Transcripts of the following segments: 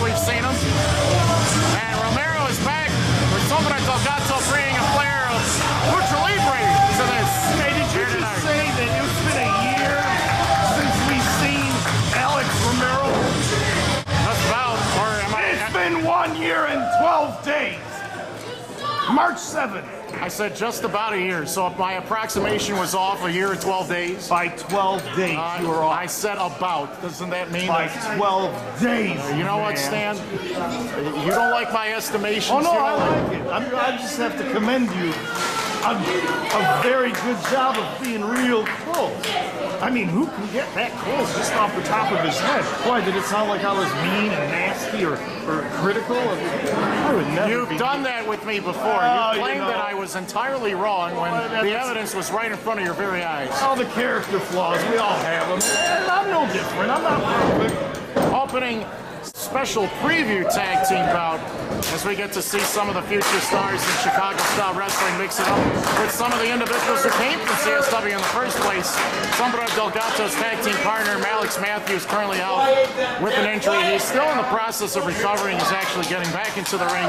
we've seen him. And Romero is back with Sombra Del Gato bringing a player of Lucha Libre to this. Hey, did you just say that it's been a year since we've seen Alex Romero? Just about, or am I? It's been 1 year and 12 days. March 7th. I said just about a year, so if my approximation was off a year and 12 days. By 12 days, you were off. I said about. Doesn't that mean? By 12 days. You know what, Stan? You don't like my estimations. Oh no, I like it. I just have to commend you. A very good job of being real close. I mean, who can get that close just off the top of his head? Boy, did it sound like I was mean and nasty or critical? I would never. You've done that with me before. You claimed that I was entirely wrong when the evidence was right in front of your very eyes. All the character flaws, we all have them. And I'm no different. I'm not perfect. Opening special preview tag team bout as we get to see some of the future stars in Chicago-style wrestling mix it up with some of the individuals who came from CSW in the first place. Sombra Del Gato's tag team partner, Alex Matthews, currently out with an injury. He's still in the process of recovering. He's actually getting back into the ring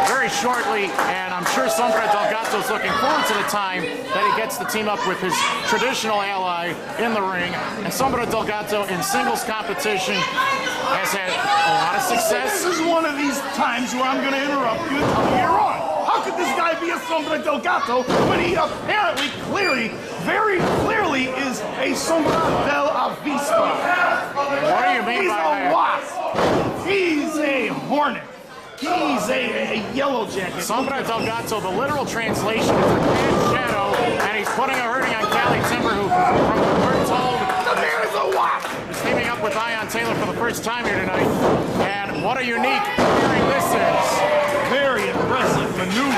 very shortly, and I'm sure Sombra Del Gato's looking forward to the time that he gets to team up with his traditional ally in the ring. And Sombra Del Gato in singles competition has had a lot of success. This is one of these times where I'm going to interrupt you and tell you you're wrong. How could this guy be a Sombra Del Gato when he apparently, very clearly is a Sombra del Avispa? What do you mean by that? He's a wasp. He's a hornet. He's a yellow jacket. Sombra Del Gato, the literal translation is a bad shadow, and he's putting a hurting on Cali Timber, who, from what we're told, the man is a wasp. Is teaming up with Aayan Tala for the first time here tonight. And what a unique hearing this is. Very impressive maneuver.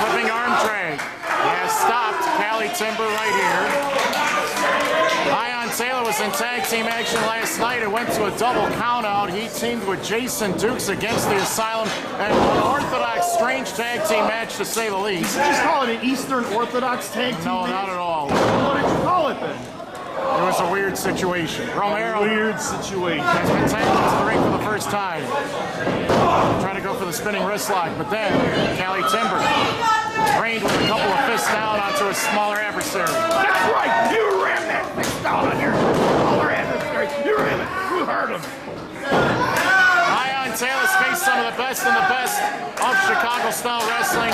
Flipping arm drag. He has stopped Cali Timber right here. Aayan Tala was in tag team action last night. It went to a double count out. He teamed with Jason Dukes against the Asylum, and an orthodox, strange tag team match to say the least. Did you just call it an Eastern Orthodox tag team? No, not at all. What did you call it then? It was a weird situation. Romero Weird situation. has been taken into the ring for the first time. Trying to go for the spinning wrist lock, but then Cali Timber rained with a couple of fists down onto a smaller adversary. That's right. You ran that fist down on your smaller adversary. You ran it. You hurt him. Aayan Tala's faced some of the best of Chicago-style wrestling.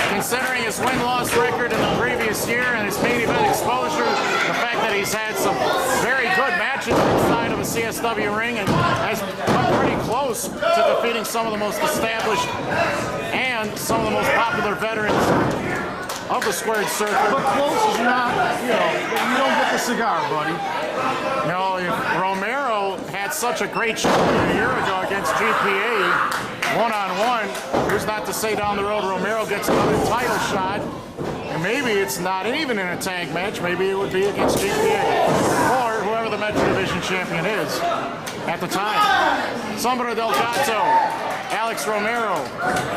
Considering his win-loss record in the previous year and his main event exposure, the fact that he's had some very good matches inside of a CSW ring and has come pretty close to defeating some of the most established and some of the most popular veterans of the squared circle. But close is not, you don't get the cigar, buddy. No, if Romero had such a great show a year ago against GPA, one-on-one, who's not to say down the road Romero gets another title shot, and maybe it's not even in a tag match, maybe it would be against GPA, or whoever the Metro Division champion is at the time. Sombra Del Gato, Alex Romero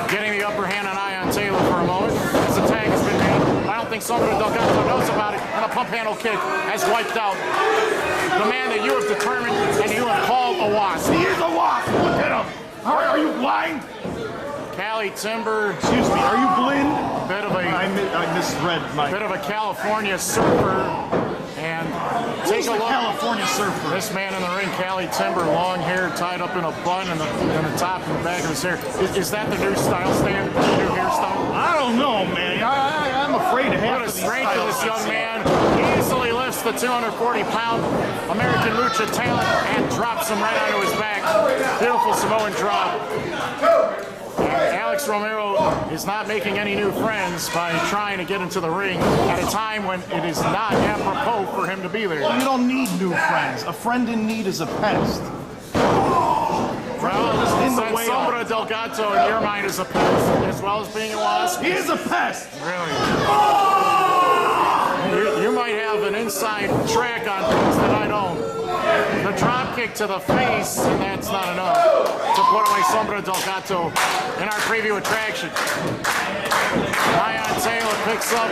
getting the upper hand on Aayan Tala for a moment as the tag has been made. I don't think Sombra Del Gato knows about it, and a pump handle kick has wiped out the man that you have determined and you have called a wasp. He is a wasp. Look at him. Are you blind? Cali Timber. Excuse me, are you blind? Bit of a I misread my... bit of a California surfer, and take a look. California surfer. This man in the ring, Cali Timber, long hair tied up in a bun and the top and the back of his hair. Is that the new style, Stan? The new hairstyle? I don't know, man. I'm afraid to have What a strength of this young man. Easily lifts the 240-pound American Lucha talent and drops him right onto his back. Beautiful Samoan drop. And Alex Romero is not making any new friends by trying to get into the ring at a time when it is not apropos for him to be there. You don't need new friends. A friend in need is a pest. Well, in the way Sombra Del Gato in your mind is a pest as well as being a wasp. He is a pest. Really? You might have an inside track on things that I don't. The drop kick to the face, and that's not enough to put away Sombra Del Gato in our preview attraction. Aayan Tala picks up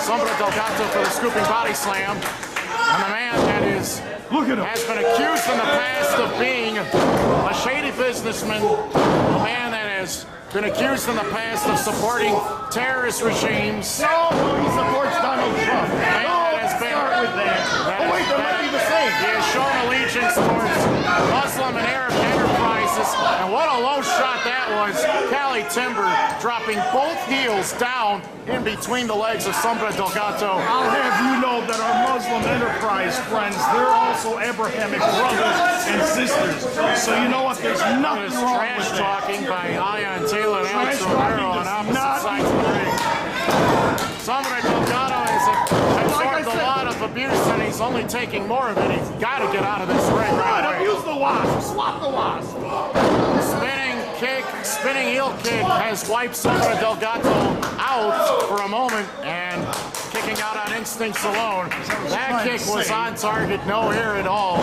Sombra Del Gato for the scooping body slam. And the man that is Look at him. has been accused in the past of being a shady businessman, a man that has been accused in the past of supporting terrorist regimes. No, he supports Donald Trump. Has been, start with that. Oh, wait, that might be the same. He has shown allegiance towards Muslim and Arab enterprises, and what a low shot that was. Cali Timber dropping both heels down in between the legs of Sombra Del Gato. I'll have you know that our Muslim enterprise friends, they're also Abrahamic brothers and sisters. So you know what? There's nothing wrong with that. Trash talking by Aayan Tala and Alex Romero on opposite sides of the ring. Sombra Del Gato has absorbed a lot of abuse, and he's only taking more of it. He's got to get out of this ring right away. Use the wasp. Swap the wasp. Spinning kick, spinning heel kick has wiped Sombra Del Gato out for a moment, and kicking out on instincts alone. That kick was on target, no air at all,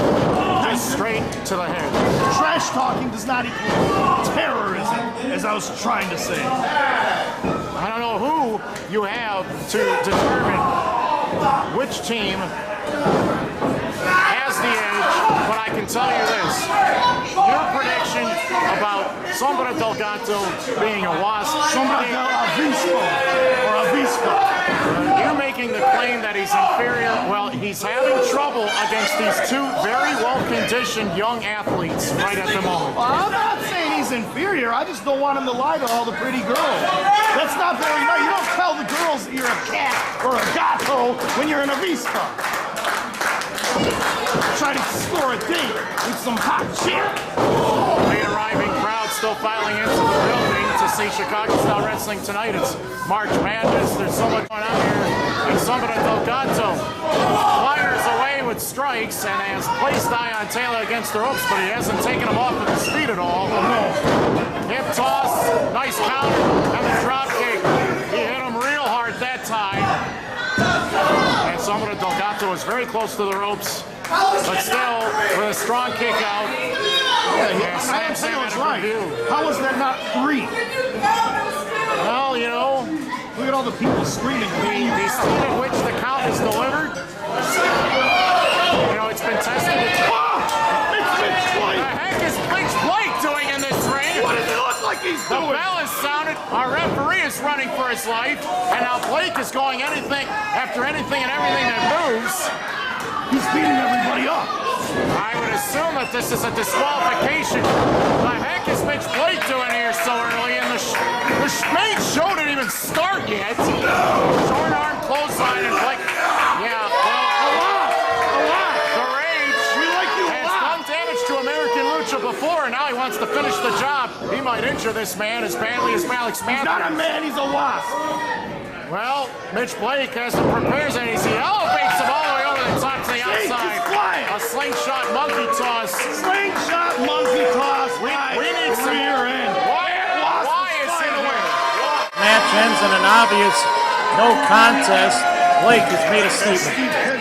just straight to the head. Trash talking does not equal terrorism, as I was trying to say. I don't know who you have to determine which team has the edge, but I can tell you this. Your prediction about Sombra Del Gato being a wasp. Sombra del Avispo, or Avispa. You're making the claim that he's inferior. Well, he's having trouble against these two very well-conditioned young athletes right at the moment. Well, I'm not saying he's inferior. I just don't want him to lie to all the pretty girls. That's not very nice. You don't tell the girls that you're a cat or a gato when you're an Avispa. Try to score a date with some hot chick. Late arriving crowd still filing into the building to see Chicago-style wrestling tonight. It's March Madness. There's so much going on here. And Sombra Del Gato fires away with strikes and has placed Aayan Tala against the ropes, but he hasn't taken him off of his feet at all. Hip toss, nice counter, and the drop kick. He hit him real hard that time. And Sombra Del Gato is very close to the ropes, but still with a strong kick out. Yeah, Taylor's right. How was that not 3? Well, you know, look at all the people screaming. The speed at which the count is delivered, you know, it's been tested. The heck is Mitch Blake doing in this ring? What does it look like he's doing? The bell is sounded. Our referee is running for his life, and now Blake is going anything after anything and everything that moves. He's beating everybody up. I would assume that this is a disqualification. The heck is Mitch Blake doing here so early? And the main show didn't even start yet. Short arm clothesline and Blake. Yeah, well, the rage has done damage to American Lucha before, and now he wants to finish the job. He might injure this man as badly as Alex Romero. He's not a man, he's a wasp. Well, Mitch Blake has to prepare, and he elevates him all the way over the top to the outside. A slingshot monkey toss. Slingshot monkey toss. We need some rear end. Why is he away? Match ends in an obvious no contest. Blake has made a statement.